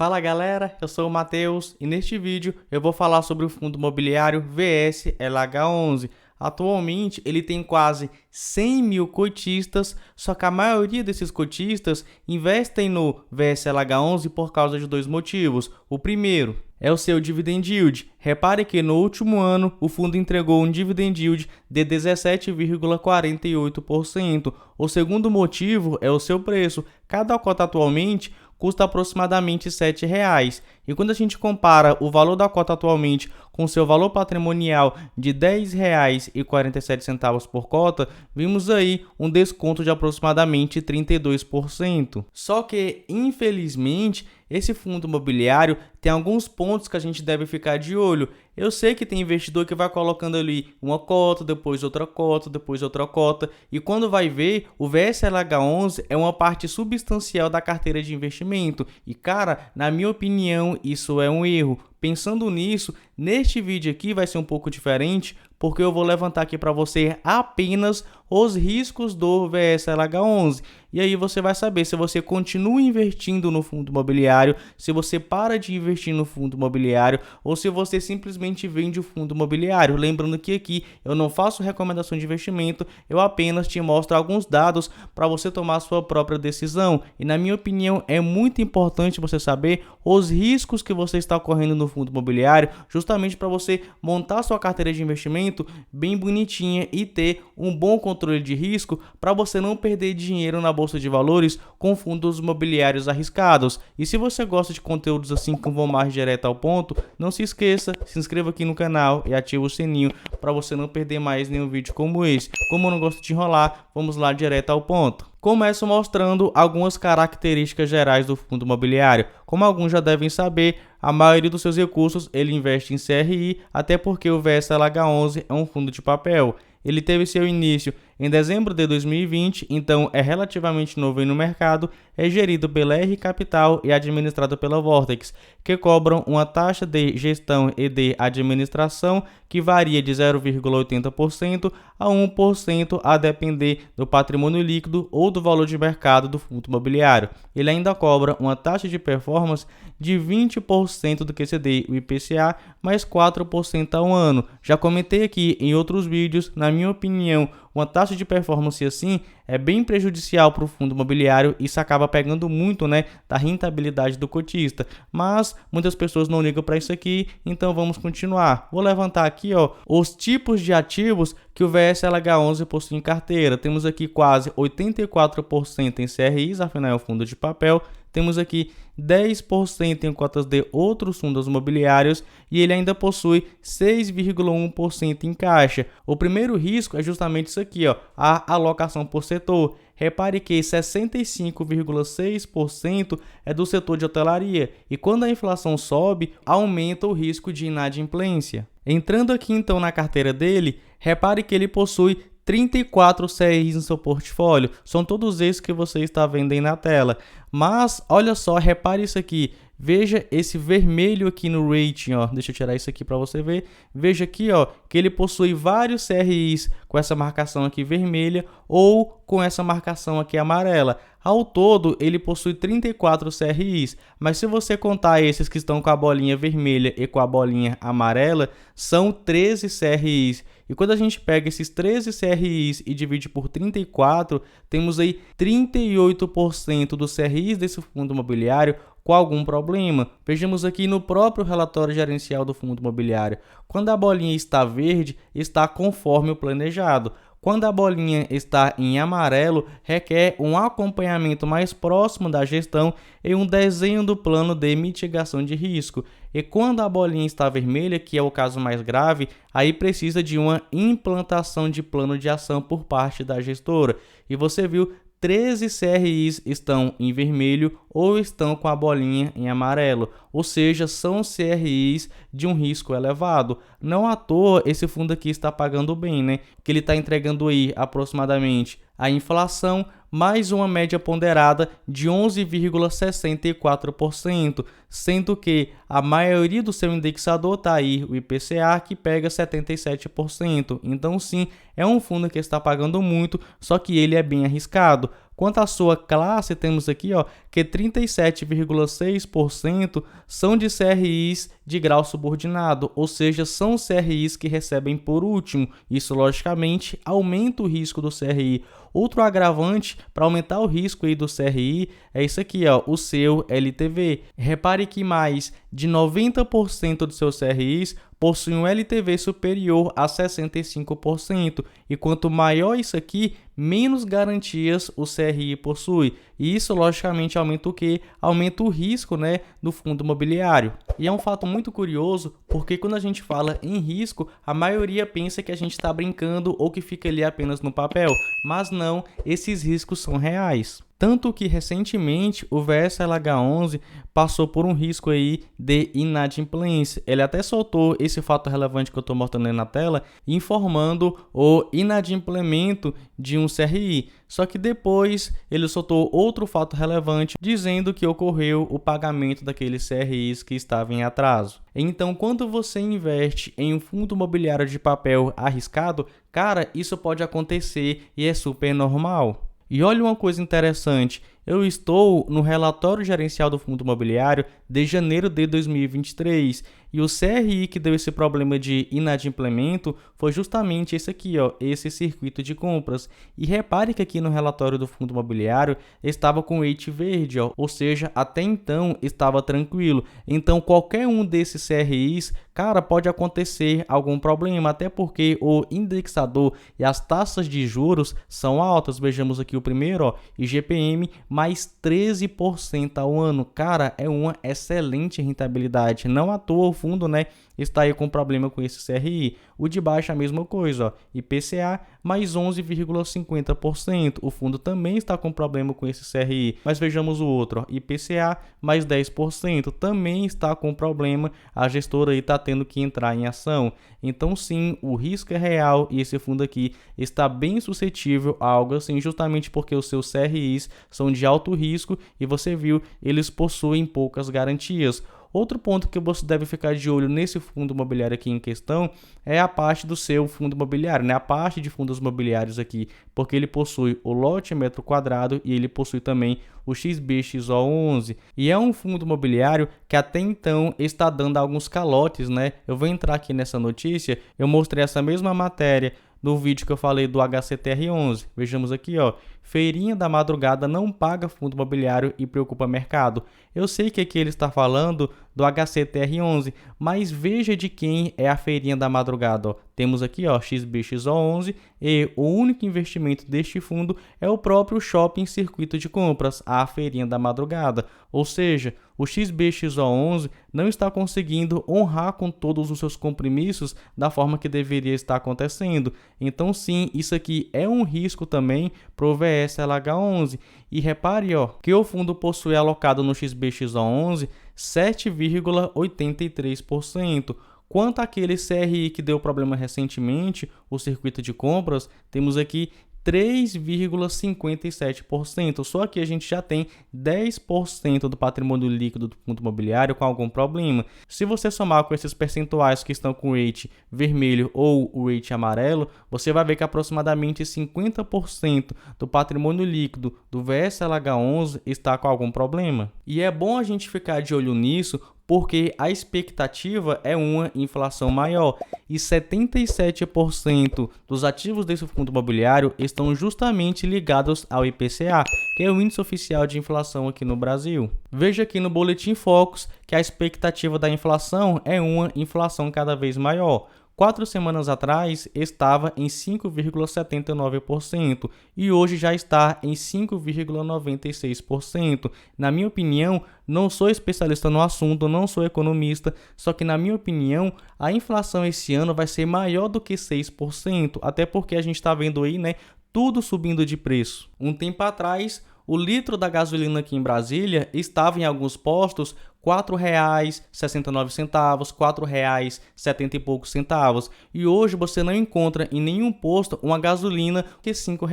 Fala galera, eu sou o Matheus e neste vídeo eu vou falar sobre o fundo imobiliário VSLH11. Atualmente ele tem quase 100 mil cotistas, só que a maioria desses cotistas investem no VSLH11 por causa de dois motivos. O primeiro é o seu dividend yield. Repare que no último ano o fundo entregou um dividend yield de 17,48%. O segundo motivo é o seu preço. Cada cota atualmente custa aproximadamente R$ 7,00. E quando a gente compara o valor da cota atualmente com seu valor patrimonial de R$ 10,47 por cota, vimos aí um desconto de aproximadamente 32%. Só que, infelizmente, esse fundo imobiliário tem alguns pontos que a gente deve ficar de olho. Eu sei que tem investidor que vai colocando ali uma cota, depois outra cota, depois outra cota, e quando vai ver, o VSLH11 é uma parte substancial da carteira de investimento. E cara, na minha opinião, isso é um erro. Pensando nisso, neste vídeo aqui vai ser um pouco diferente, porque eu vou levantar aqui para você apenas os riscos do VSLH11. E aí você vai saber se você continua investindo no fundo imobiliário, se você para de investir no fundo imobiliário ou se você simplesmente vende o fundo imobiliário. Lembrando que aqui eu não faço recomendação de investimento, eu apenas te mostro alguns dados para você tomar a sua própria decisão. E na minha opinião é muito importante você saber os riscos que você está correndo no fundo imobiliário, justamente para você montar sua carteira de investimento bem bonitinha e ter um bom controle de risco para você não perder dinheiro na bolsa de valores com fundos imobiliários arriscados. E se você gosta de conteúdos assim que vão mais direto ao ponto, não se esqueça, se inscreva aqui no canal e ative o sininho para você não perder mais nenhum vídeo como esse. Como eu não gosto de enrolar, vamos lá direto ao ponto. Começo mostrando algumas características gerais do fundo imobiliário. Como alguns já devem saber, a maioria dos seus recursos ele investe em CRI, até porque o VSLH11 é um fundo de papel. Ele teve seu início em dezembro de 2020, então é relativamente novo aí no mercado, é gerido pela R Capital e administrado pela Vortex, que cobram uma taxa de gestão e de administração que varia de 0,80% a 1% a depender do patrimônio líquido ou do valor de mercado do fundo imobiliário. Ele ainda cobra uma taxa de performance de 20% do QCD, o IPCA, mais 4% ao ano. Já comentei aqui em outros vídeos, na minha opinião, uma taxa de performance assim é bem prejudicial para o fundo imobiliário, isso acaba pegando muito, da rentabilidade do cotista. Mas muitas pessoas não ligam para isso aqui, então vamos continuar. Vou levantar aqui, os tipos de ativos que o VSLH11 possui em carteira. Temos aqui quase 84% em CRIs, afinal é um fundo de papel. Temos aqui 10% em cotas de outros fundos imobiliários e ele ainda possui 6,1% em caixa. O primeiro risco é justamente isso aqui, a alocação por setor. Repare que 65,6% é do setor de hotelaria e quando a inflação sobe, aumenta o risco de inadimplência. Entrando aqui então na carteira dele, repare que ele possui 34 CRIs no seu portfólio, são todos esses que você está vendo aí na tela. Mas olha só, repare isso aqui, veja esse vermelho aqui no rating, deixa eu tirar isso aqui para você ver. Veja aqui, que ele possui vários CRIs com essa marcação aqui vermelha ou com essa marcação aqui amarela. Ao todo, ele possui 34 CRIs, mas se você contar esses que estão com a bolinha vermelha e com a bolinha amarela, são 13 CRIs. E quando a gente pega esses 13 CRIs e divide por 34, temos aí 38% dos CRIs desse fundo imobiliário com algum problema. Vejamos aqui no próprio relatório gerencial do fundo imobiliário. Quando a bolinha está verde, está conforme o planejado. Quando a bolinha está em amarelo, requer um acompanhamento mais próximo da gestão e um desenho do plano de mitigação de risco. E quando a bolinha está vermelha, que é o caso mais grave, aí precisa de uma implantação de plano de ação por parte da gestora. E você viu, 13 CRIs estão em vermelho ou estão com a bolinha em amarelo, ou seja, são CRIs de um risco elevado. Não à toa esse fundo aqui está pagando bem, que ele está entregando aí aproximadamente a inflação mais uma média ponderada de 11,64%, sendo que a maioria do seu indexador está aí, o IPCA, que pega 77%. Então sim, é um fundo que está pagando muito, só que ele é bem arriscado. Quanto à sua classe, temos aqui, ó, que 37,6% são de CRIs de grau subordinado, ou seja, são CRIs que recebem por último. Isso, logicamente, aumenta o risco do CRI. Outro agravante para aumentar o risco aí do CRI é isso aqui, ó, o seu LTV. Repare que mais de 90% dos seus CRIs possuem um LTV superior a 65%, e quanto maior isso aqui, menos garantias o CRI possui. E isso, logicamente, aumenta o quê? Aumenta o risco, né, do fundo imobiliário. E é um fato muito curioso, porque quando a gente fala em risco, a maioria pensa que a gente está brincando ou que fica ali apenas no papel, mas não, esses riscos são reais. Tanto que recentemente o VSLH11 passou por um risco aí de inadimplência. Ele até soltou esse fato relevante que eu estou mostrando aí na tela, informando o inadimplemento de um CRI. Só que depois ele soltou outro fato relevante, dizendo que ocorreu o pagamento daqueles CRIs que estavam em atraso. Então, quando você investe em um fundo imobiliário de papel arriscado, cara, isso pode acontecer e é super normal. E olha uma coisa interessante, eu estou no relatório gerencial do fundo imobiliário de janeiro de 2023 e o CRI que deu esse problema de inadimplemento foi justamente esse aqui, ó, esse circuito de compras. E repare que aqui no relatório do fundo imobiliário estava com weight verde, ó, ou seja, até então estava tranquilo. Então qualquer um desses CRIs, cara, pode acontecer algum problema, até porque o indexador e as taxas de juros são altas. Vejamos aqui o primeiro, ó, IGPM mais 13% ao ano. Cara, é uma excelente rentabilidade. Não à toa o fundo, né, está aí com problema com esse CRI. O de baixo é a mesma coisa, ó, IPCA mais 11,50%. O fundo também está com problema com esse CRI. Mas vejamos o outro, ó, IPCA mais 10%. Também está com problema. A gestora aí está tendo que entrar em ação. Então sim, o risco é real e esse fundo aqui está bem suscetível a algo assim, justamente porque os seus CRIs são de alto risco e você viu, eles possuem poucas garantias. Outro ponto que você deve ficar de olho nesse fundo imobiliário aqui em questão é a parte do seu fundo imobiliário, né? A parte de fundos imobiliários aqui, porque ele possui o lote metro quadrado e ele possui também o XBXO11. E é um fundo imobiliário que até então está dando alguns calotes, né? Eu vou entrar aqui nessa notícia, eu mostrei essa mesma matéria no vídeo que eu falei do HCTR11. Vejamos aqui, ó. Feirinha da madrugada não paga fundo imobiliário e preocupa mercado. Eu sei que aqui ele está falando do HCTR11, mas veja de quem é a feirinha da madrugada, ó. Temos aqui, ó, XBXO11 e o único investimento deste fundo é o próprio Shopping Circuito de Compras, a feirinha da madrugada. Ou seja, o XBXO11 não está conseguindo honrar com todos os seus compromissos da forma que deveria estar acontecendo. Então sim, isso aqui é um risco também para o VSLH11. E repare, ó, que o fundo possui alocado no XBXO11 7,83%. Quanto àquele CRI que deu problema recentemente, o circuito de compras, temos aqui 3,57%. Só que a gente já tem 10% do patrimônio líquido do fundo imobiliário com algum problema. Se você somar com esses percentuais que estão com o rate vermelho ou o rate amarelo, você vai ver que aproximadamente 50% do patrimônio líquido do VSLH11 está com algum problema. E é bom a gente ficar de olho nisso, porque a expectativa é uma inflação maior e 77% dos ativos desse fundo imobiliário estão justamente ligados ao IPCA, que é o índice oficial de inflação aqui no Brasil. Veja aqui no Boletim Focus que a expectativa da inflação é uma inflação cada vez maior. 4 semanas atrás estava em 5,79% e hoje já está em 5,96%. Na minha opinião, não sou especialista no assunto, não sou economista, só que na minha opinião, a inflação esse ano vai ser maior do que 6%, até porque a gente está vendo aí, né, tudo subindo de preço. Um tempo atrás, o litro da gasolina aqui em Brasília estava em alguns postos R$ 4,69, R$ 4,70 e poucos centavos. E hoje você não encontra em nenhum posto uma gasolina que R$ 5.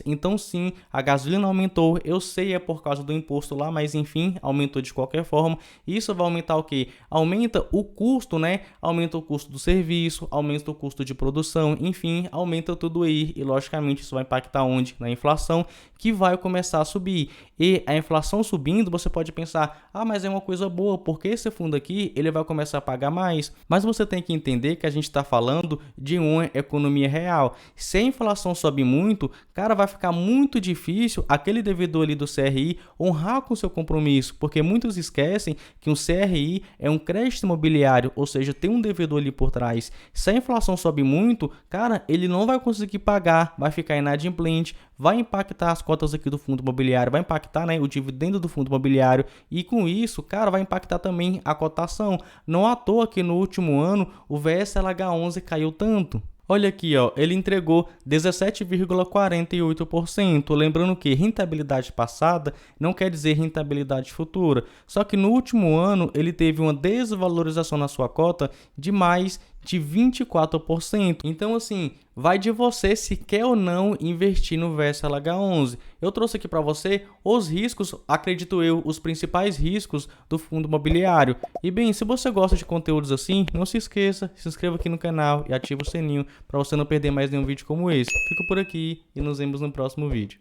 Então sim, a gasolina aumentou. Eu sei é por causa do imposto lá, mas enfim, aumentou de qualquer forma. Isso vai aumentar o quê? Aumenta o custo, né? Aumenta o custo do serviço, aumenta o custo de produção, enfim, aumenta tudo aí. E logicamente isso vai impactar onde? Na inflação, que vai começar a subir. E a inflação subindo, você pode pensar, mas é uma coisa boa, porque esse fundo aqui, ele vai começar a pagar mais. Mas você tem que entender que a gente está falando de uma economia real. Se a inflação sobe muito, cara, vai ficar muito difícil aquele devedor ali do CRI honrar com seu compromisso, porque muitos esquecem que um CRI é um crédito imobiliário, ou seja, tem um devedor ali por trás. Se a inflação sobe muito, cara, ele não vai conseguir pagar, vai ficar inadimplente, vai impactar as cotas aqui do fundo imobiliário, vai impactar, né, o dividendo do fundo imobiliário, e com isso, cara, vai impactar também a cotação. Não à toa que no último ano o VSLH11 caiu tanto. Olha aqui, ó, ele entregou 17,48%. Lembrando que rentabilidade passada não quer dizer rentabilidade futura. Só que no último ano ele teve uma desvalorização na sua cota de mais de 24%. Então, assim, vai de você se quer ou não investir no VSLH11. Eu trouxe aqui para você os riscos, acredito eu, os principais riscos do fundo imobiliário. E bem, se você gosta de conteúdos assim, não se esqueça, se inscreva aqui no canal e ative o sininho para você não perder mais nenhum vídeo como esse. Fico por aqui e nos vemos no próximo vídeo.